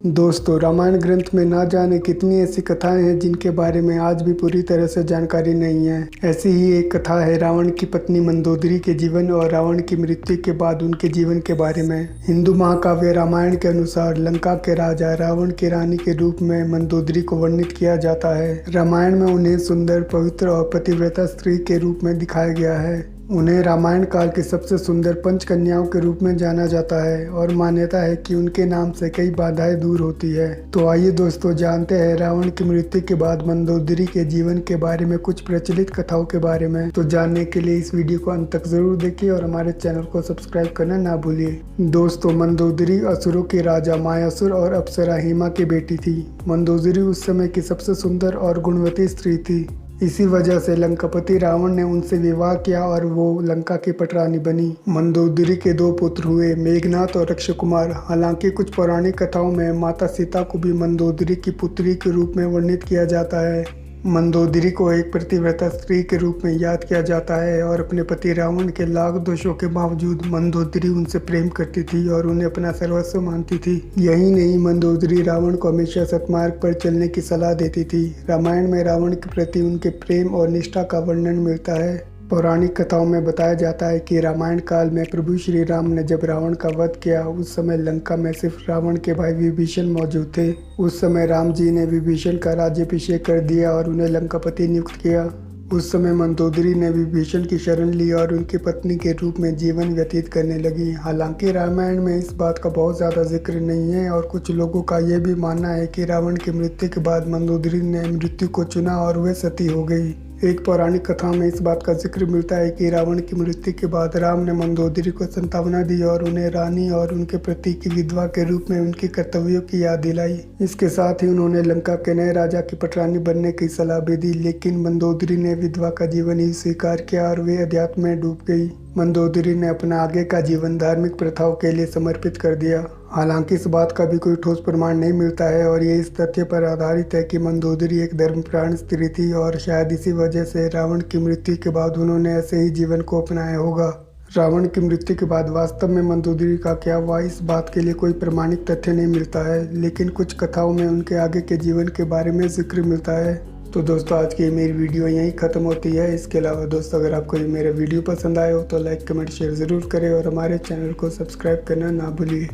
दोस्तों, रामायण ग्रंथ में ना जाने कितनी ऐसी कथाएं हैं जिनके बारे में आज भी पूरी तरह से जानकारी नहीं है। ऐसी ही एक कथा है रावण की पत्नी मंदोदरी के जीवन और रावण की मृत्यु के बाद उनके जीवन के बारे में। हिंदू महाकाव्य रामायण के अनुसार लंका के राजा रावण की रानी के रूप में मंदोदरी को वर्णित किया जाता है। रामायण में उन्हें सुंदर, पवित्र और पतिव्रता स्त्री के रूप में दिखाया गया है। उन्हें रामायण काल की सबसे सुंदर पंचकन्याओं के रूप में जाना जाता है और मान्यता है कि उनके नाम से कई बाधाएं दूर होती है। तो आइए दोस्तों, जानते हैं रावण की मृत्यु के बाद मंदोदरी के जीवन के बारे में कुछ प्रचलित कथाओं के बारे में। तो जानने के लिए इस वीडियो को अंत तक जरूर देखिए और हमारे चैनल को सब्सक्राइब करना ना भूलिए। दोस्तों, मंदोदरी असुरों के राजा मायासुर और अप्सरा हेमा की बेटी थी। मंदोदरी उस समय की सबसे सुंदर और गुणवती स्त्री थी। इसी वजह से लंकापति रावण ने उनसे विवाह किया और वो लंका की पटरानी बनी। मंदोदरी के दो पुत्र हुए, मेघनाथ और अक्षयकुमार। हालांकि कुछ पौराणिक कथाओं में माता सीता को भी मंदोदरी की पुत्री के रूप में वर्णित किया जाता है। मंदोदरी को एक पतिव्रता स्त्री के रूप में याद किया जाता है और अपने पति रावण के लाख दोषों के बावजूद मंदोदरी उनसे प्रेम करती थी और उन्हें अपना सर्वस्व मानती थी। यही नहीं, मंदोदरी रावण को हमेशा सतमार्ग पर चलने की सलाह देती थी। रामायण में रावण के प्रति उनके प्रेम और निष्ठा का वर्णन मिलता है। पौराणिक कथाओं में बताया जाता है कि रामायण काल में प्रभु श्री राम ने जब रावण का वध किया, उस समय लंका में सिर्फ रावण के भाई विभीषण मौजूद थे। उस समय राम जी ने विभीषण का राज्याभिषेक कर दिया और उन्हें लंकापति नियुक्त किया। उस समय मंदोदरी ने विभीषण की शरण ली और उनकी पत्नी के रूप में जीवन व्यतीत करने लगी। हालांकि रामायण में इस बात का बहुत ज़्यादा जिक्र नहीं है और कुछ लोगों का यह भी मानना है कि रावण की मृत्यु के बाद मंदोदरी ने मृत्यु को चुना और वह सती हो गई। एक पौराणिक कथा में इस बात का जिक्र मिलता है कि रावण की मृत्यु के बाद राम ने मंदोदरी को सांत्वना दी और उन्हें रानी और उनके पति की विधवा के रूप में उनके कर्तव्यों की याद दिलाई। इसके साथ ही उन्होंने लंका के नए राजा की पटरानी बनने की सलाह भी दी, लेकिन मंदोदरी ने विधवा का जीवन ही स्वीकार किया और वे अध्यात्म में डूब गई। मंदोदरी ने अपना आगे का जीवन धार्मिक प्रथाओं के लिए समर्पित कर दिया। हालांकि इस बात का भी कोई ठोस प्रमाण नहीं मिलता है और ये इस तथ्य पर आधारित है कि मंदोदरी एक धर्मपरायण स्त्री थी और शायद इसी वजह से रावण की मृत्यु के बाद उन्होंने ऐसे ही जीवन को अपनाया होगा। रावण की मृत्यु के बाद वास्तव में मंदोदरी का क्या हुआ, इस बात के लिए कोई प्रमाणिक तथ्य नहीं मिलता है, लेकिन कुछ कथाओं में उनके आगे के जीवन के बारे में जिक्र मिलता है। तो दोस्तों, आज की मेरी वीडियो यहीं ख़त्म होती है। इसके अलावा दोस्तों, अगर आपको ये मेरा वीडियो पसंद आए हो तो लाइक, कमेंट, शेयर ज़रूर करें और हमारे चैनल को सब्सक्राइब करना ना भूलिए।